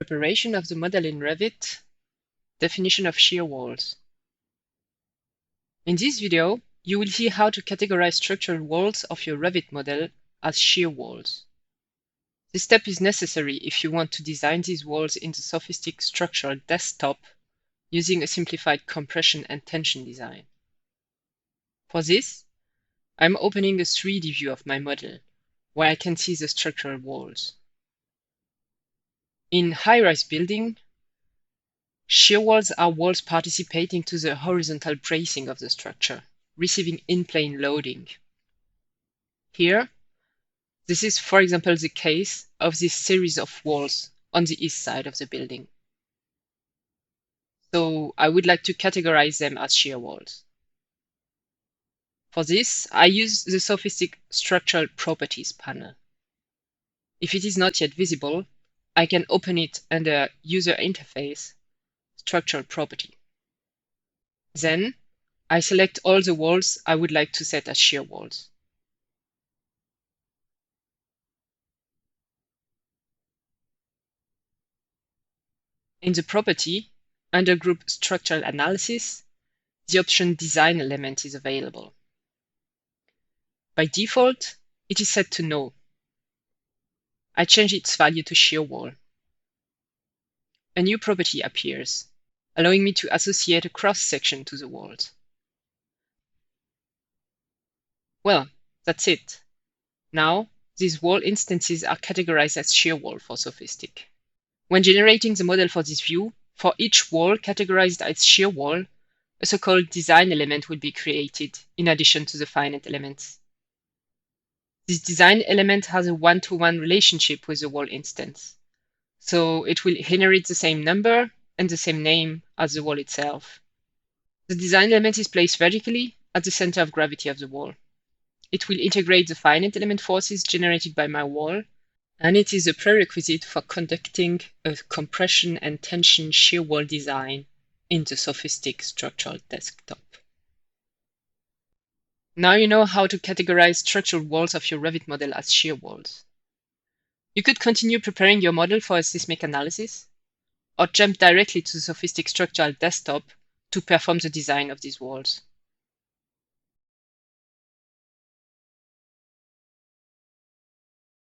Preparation of the model in Revit. Definition of shear walls. In this video, you will see how to categorize structural walls of your Revit model as shear walls. This step is necessary if you want to design these walls in the SOFiSTiK structural desktop using a simplified compression and tension design. For this, I'm opening a 3D view of my model, where I can see the structural walls. In high-rise building, shear walls are walls participating to the horizontal bracing of the structure, receiving in-plane loading. Here, this is, for example, the case of this series of walls on the east side of the building. So I would like to categorize them as shear walls. For this, I use the SOFiSTiK Structural Properties panel. If it is not yet visible, I can open it under User Interface, Structural Property. Then, I select all the walls I would like to set as shear walls. In the property, under Group Structural Analysis, the option Design Element is available. By default, it is set to No. I change its value to shear wall. A new property appears, allowing me to associate a cross-section to the walls. Well, that's it. Now, these wall instances are categorized as shear wall for SOFiSTiK. When generating the model for this view, for each wall categorized as shear wall, a so-called design element will be created in addition to the finite elements. This design element has a one-to-one relationship with the wall instance, so it will inherit the same number and the same name as the wall itself. The design element is placed vertically at the center of gravity of the wall. It will integrate the finite element forces generated by my wall, and it is a prerequisite for conducting a compression and tension shear wall design in the SOFiSTiK structural desktop. Now you know how to categorize structural walls of your Revit model as shear walls. You could continue preparing your model for a seismic analysis, or jump directly to the SOFiSTiK structural desktop to perform the design of these walls.